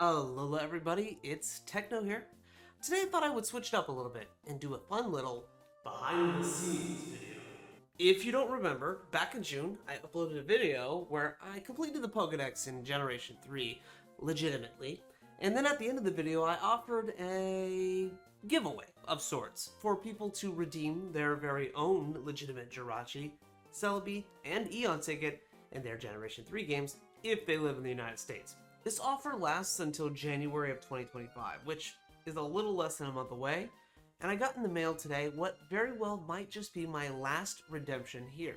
Hello everybody, it's Techno here. Today I thought I would switch it up a little bit and do a fun little behind the scenes video. If you don't remember, back in June I uploaded a video where I completed the Pokédex in Generation 3 legitimately, and then at the end of the video I offered a giveaway of sorts for people to redeem their very own legitimate Jirachi, Celebi, and Eon ticket in their Generation 3 games if they live in the United States. This offer lasts until January of 2025, which is a little less than a month away, and I got in the mail today what very well might just be my last redemption here.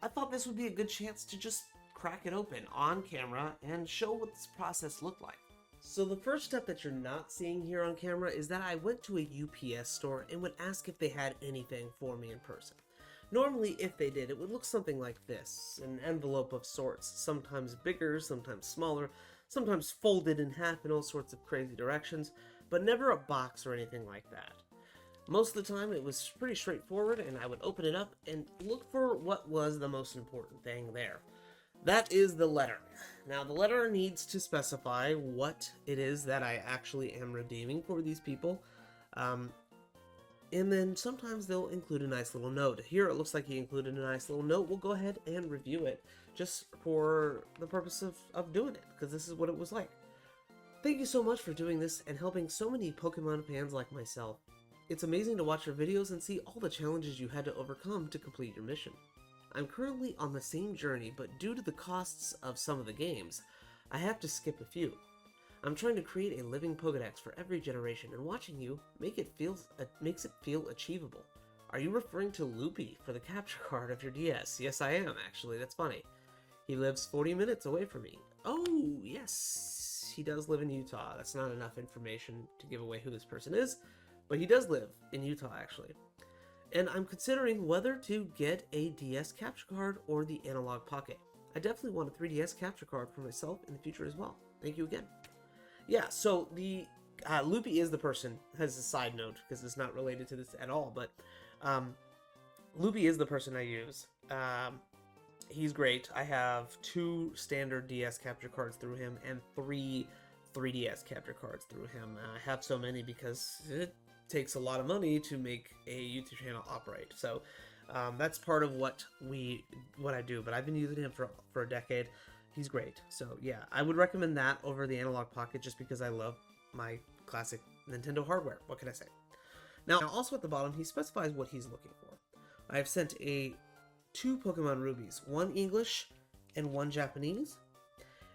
I thought this would be a good chance to just crack it open on camera and show what this process looked like. So the first step that you're not seeing here on camera is that I went to a UPS store and would ask if they had anything for me in person. Normally, if they did, it would look something like this, an envelope of sorts, sometimes bigger, sometimes smaller, sometimes folded in half in all sorts of crazy directions, but never a box or anything like that. Most of the time, it was pretty straightforward, and I would open it up and look for what was the most important thing there. That is the letter. Now, the letter needs to specify what it is that I actually am redeeming for these people. And then sometimes they'll include a nice little note. Here it looks like he included a nice little note. We'll go ahead and review it just for the purpose of doing it, because this is what it was like. Thank you so much for doing this and helping so many Pokemon fans like myself. It's amazing to watch your videos and see all the challenges you had to overcome to complete your mission. I'm currently on the same journey, but due to the costs of some of the games, I have to skip a few. I'm trying to create a living Pokédex for every generation, and watching you makes it feel achievable. Are you referring to Loopy for the capture card of your DS? Yes, I am, actually. That's funny. He lives 40 minutes away from me. Oh, yes. He does live in Utah. That's not enough information to give away who this person is, but he does live in Utah, actually. And I'm considering whether to get a DS capture card or the Analog Pocket. I definitely want a 3DS capture card for myself in the future as well. Thank you again. Yeah, so the Loopy is the person, as a side note, because it's not related to this at all, but Loopy is the person I use. He's great. I have 2 standard DS capture cards through him and 3 3DS capture cards through him. I have so many because it takes a lot of money to make a YouTube channel operate. So that's part of what I do, but I've been using him for a decade. He's great. So yeah, I would recommend that over the Analog Pocket just because I love my classic Nintendo hardware. What can I say? Now, also at the bottom, he specifies what he's looking for. I have sent 2 Pokemon Rubies, 1 English and 1 Japanese,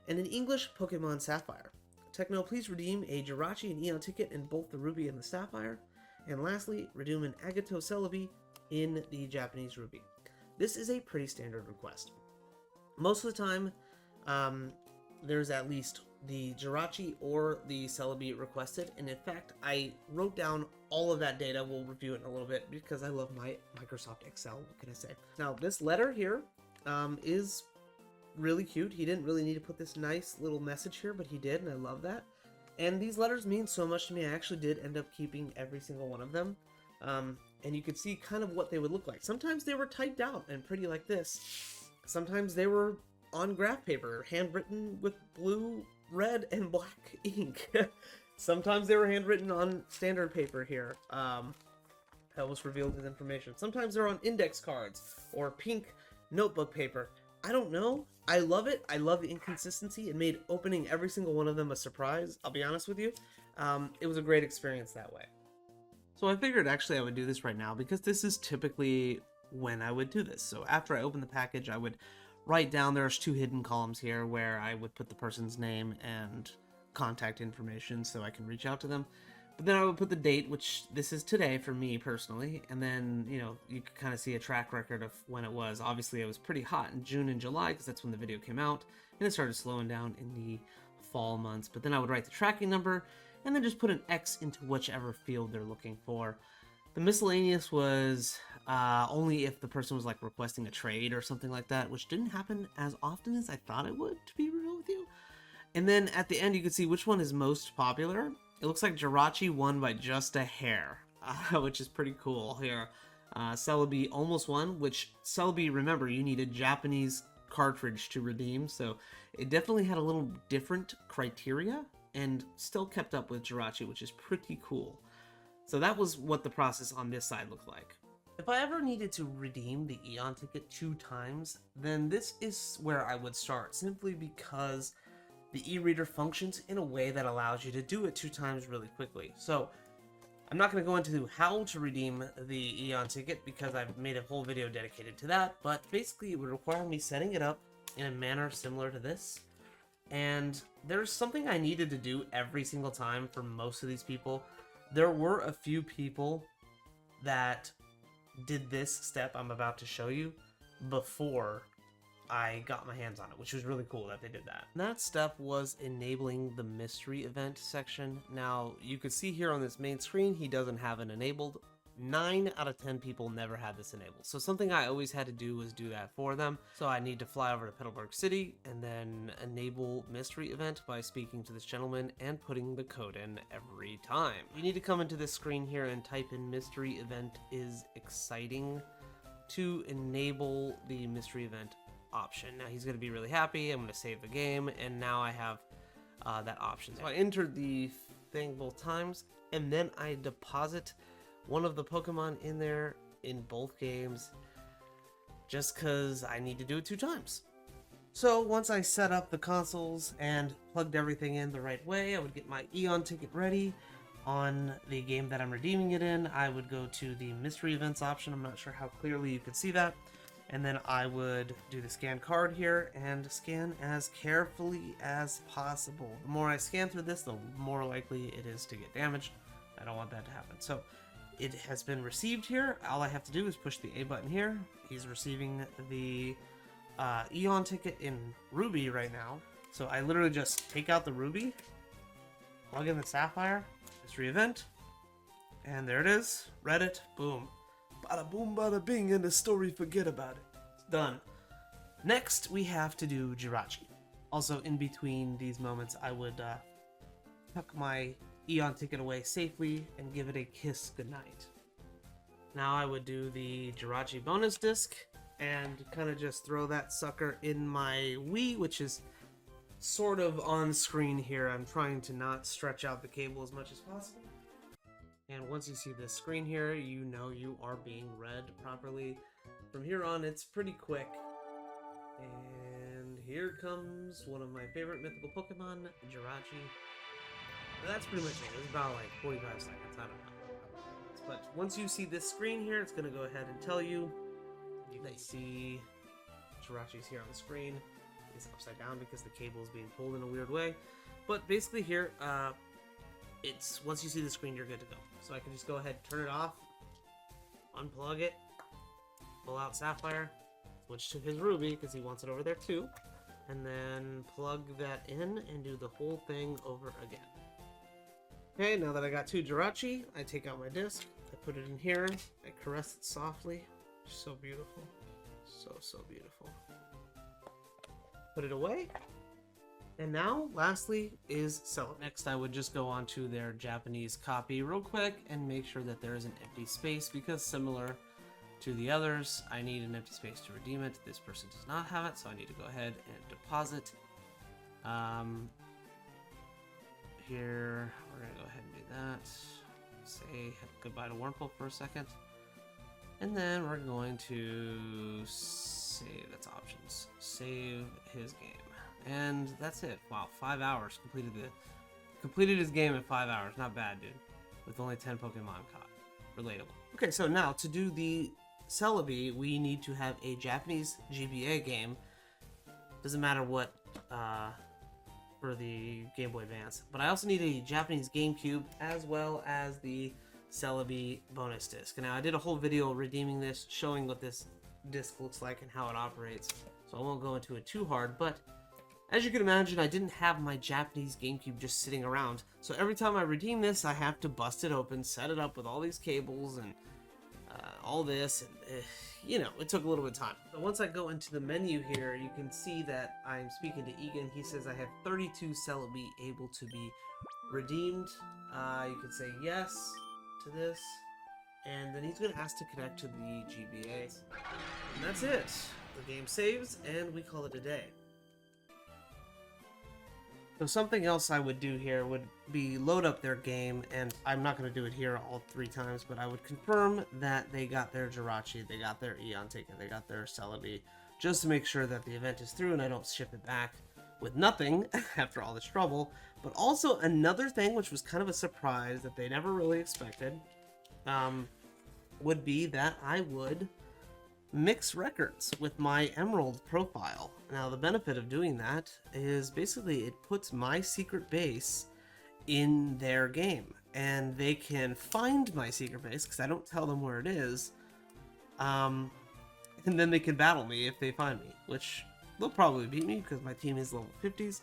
and an English Pokemon Sapphire. Techno, please redeem a Jirachi and Eon ticket in both the Ruby and the Sapphire. And lastly, redeem an Agato Celebi in the Japanese Ruby. This is a pretty standard request. Most of the time, there's at least the Jirachi or the Celebi requested, and in fact I wrote down all of that data. We'll review it in a little bit because I love my Microsoft Excel. What can I say? Now this letter here is really cute. He didn't really need to put this nice little message here, but he did, and I love that. And these letters mean so much to me. I actually did end up keeping every single one of them, and you could see kind of what they would look like. Sometimes they were typed out and pretty like this. Sometimes they were on graph paper, handwritten with blue, red, and black ink. Sometimes they were handwritten on standard paper here. That was revealed as information. Sometimes they're on index cards or pink notebook paper. I don't know. I love it. I love the inconsistency. It made opening every single one of them a surprise. I'll be honest with you. It was a great experience that way. So I figured actually I would do this right now because this is typically when I would do this. So after I open the package, I would write down, there's 2 hidden columns here where I would put the person's name and contact information so I can reach out to them. But then I would put the date, which this is today for me personally, and then, you know, you could kind of see a track record of when it was. Obviously, it was pretty hot in June and July because that's when the video came out, and it started slowing down in the fall months. But then I would write the tracking number and then just put an X into whichever field they're looking for. The miscellaneous was only if the person was like requesting a trade or something like that, which didn't happen as often as I thought it would, to be real with you. And then at the end, you can see which one is most popular. It looks like Jirachi won by just a hair, which is pretty cool here. Celebi almost won, which Celebi, remember, you needed Japanese cartridge to redeem, so it definitely had a little different criteria and still kept up with Jirachi, which is pretty cool. So that was what the process on this side looked like. If I ever needed to redeem the Eon ticket 2 times, then this is where I would start, simply because the e-reader functions in a way that allows you to do it 2 times really quickly. So I'm not going to go into how to redeem the Eon ticket because I've made a whole video dedicated to that, but basically it would require me setting it up in a manner similar to this. And there's something I needed to do every single time for most of these people. There were a few people that did this step I'm about to show you before I got my hands on it, which was really cool that they did that. And that step was enabling the mystery event section. Now, you could see here on this main screen, he doesn't have it enabled. 9 out of 10 people never had this enabled. So something I always had to do was do that for them. So I need to fly over to Petalburg City and then enable mystery event by speaking to this gentleman and putting the code in every time. You need to come into this screen here and type in mystery event is exciting to enable the mystery event option. Now he's going to be really happy. I'm going to save the game, and now I have that option. So I entered the thing both times, and then I deposit one of the Pokemon in there in both games just because I need to do it 2 times. So once I set up the consoles and plugged everything in the right way, I would get my Eon ticket ready. On the game that I'm redeeming it in, I would go to the mystery events option. I'm not sure how clearly you can see that. And then I would do the scan card here and scan as carefully as possible. The more I scan through this, the more likely it is to get damaged. I don't want that to happen. So it has been received here. All I have to do is push the A button here. He's receiving the Eon ticket in Ruby right now. So I literally just take out the Ruby, plug in the Sapphire, mystery event, and there it is. Read it, boom. Bada boom, bada bing, and the story, forget about it. It's done. Next, we have to do Jirachi. Also, in between these moments, I would tuck my Eon ticket away safely and give it a kiss goodnight. Now I would do the Jirachi bonus disc and kind of just throw that sucker in my Wii, which is sort of on screen here. I'm trying to not stretch out the cable as much as possible. And once you see this screen here, you know you are being read properly. From here on, it's pretty quick. And here comes one of my favorite mythical Pokemon, Jirachi. That's pretty much it. It was about like 45 seconds, I don't know. But once you see this screen here, it's going to go ahead and tell you. You can see Jirachi's here on the screen. It's upside down because the cable is being pulled in a weird way. But basically here, it's once you see the screen, you're good to go. So I can just go ahead, turn it off, unplug it, pull out Sapphire, switch to his Ruby because he wants it over there too, and then plug that in and do the whole thing over again. Okay, now that I got 2 Jirachi, I take out my disc, I put it in here, I caress it softly. So beautiful. So beautiful. Put it away. And now, lastly, is Celebi. Next, I would just go on to their Japanese copy real quick and make sure that there is an empty space, because similar to the others, I need an empty space to redeem it. This person does not have it, so I need to go ahead and deposit. Here, we're going to go ahead and do that. Say goodbye to Wurmple for a second. And then we're going to save, that's options, save his game. And that's it. Wow, 5 hours. Completed his game in 5 hours. Not bad, dude. With only 10 Pokemon caught. Relatable. Okay, so now to do the Celebi, we need to have a Japanese GBA game. Doesn't matter what for the Game Boy Advance. But I also need a Japanese GameCube as well as the Celebi bonus disc. Now, I did a whole video redeeming this, showing what this disc looks like and how it operates. So I won't go into it too hard, but as you can imagine, I didn't have my Japanese GameCube just sitting around. So every time I redeem this, I have to bust it open, set it up with all these cables and all this. And, you know, it took a little bit of time. So once I go into the menu here, you can see that I'm speaking to Egan. He says I have 32 Celebi able to be redeemed. You can say yes to this. And then he's going to ask to connect to the GBA. And that's it. The game saves, and we call it a day. So something else I would do here would be load up their game, and I'm not going to do it here all 3 times, but I would confirm that they got their Jirachi, they got their Eon ticket, they got their Celebi, just to make sure that the event is through and I don't ship it back with nothing after all this trouble. But also another thing, which was kind of a surprise that they never really expected, would be that I would mix records with my Emerald profile. Now the benefit of doing that is basically it puts my secret base in their game, and they can find my secret base because I don't tell them where it is, and then they can battle me if they find me, which they'll probably beat me because my team is level 50s,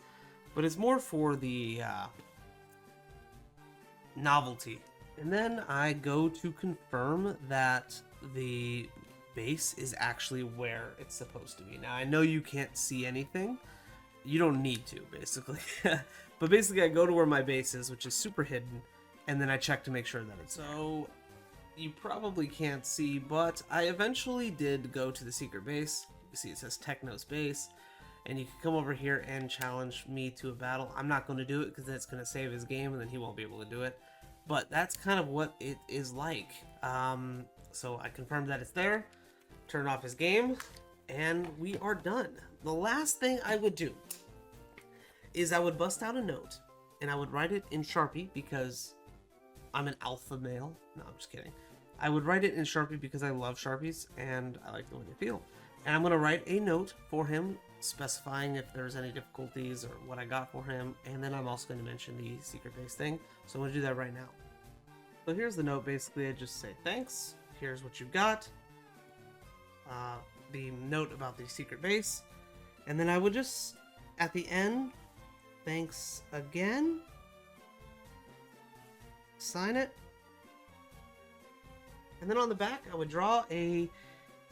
but it's more for the novelty. And then I go to confirm that the base is actually where it's supposed to be. Now I know you can't see anything, you don't need to basically, but basically I go to where my base is, which is super hidden, and then I check to make sure that it's so. You probably can't see, but I eventually did go to the secret base. You see it says Techno's base, and you can come over here and challenge me to a battle. I'm not going to do it because that's going to save his game and then he won't be able to do it, but that's kind of what it is like. So I confirmed that it's there, turn off his game, and we are done. The last thing I would do is I would bust out a note and I would write it in Sharpie because I'm an alpha male. No, I'm just kidding. I would write it in Sharpie because I love Sharpies and I like the way they feel. And I'm going to write a note for him specifying if there's any difficulties or what I got for him. And then I'm also going to mention the secret base thing. So I'm going to do that right now. So here's the note. Basically, I just say thanks. Here's what you've got. The note about the secret base. And then I would just, at the end, thanks again. Sign it. And then on the back, I would draw a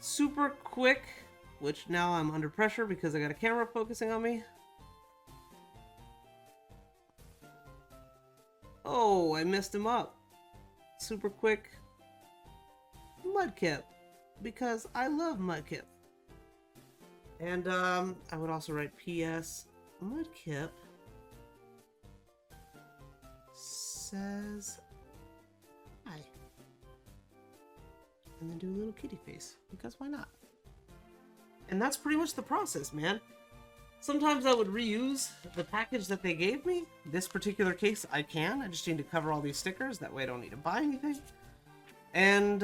super quick, which now I'm under pressure because I got a camera focusing on me. Oh, I messed him up. Super quick Mudkip, because I love Mudkip. And I would also write P.S. Mudkip says hi. And then do a little kitty face, because why not? And that's pretty much the process, man. Sometimes I would reuse the package that they gave me. This particular case, I can. I just need to cover all these stickers. That way I don't need to buy anything. And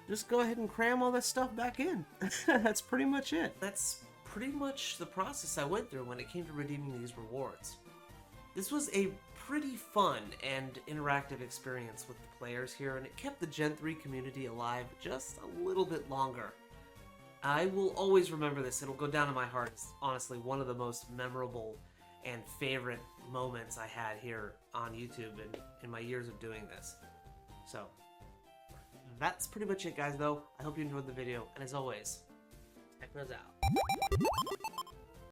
just go ahead and cram all that stuff back in. That's pretty much it. That's pretty much the process I went through when it came to redeeming these rewards. This was a pretty fun and interactive experience with the players here, and it kept the Gen 3 community alive just a little bit longer. I will always remember this. It'll go down in my heart. It's honestly one of the most memorable and favorite moments I had here on YouTube in my years of doing this. So, that's pretty much it, guys, though. I hope you enjoyed the video, and as always, Techno's out.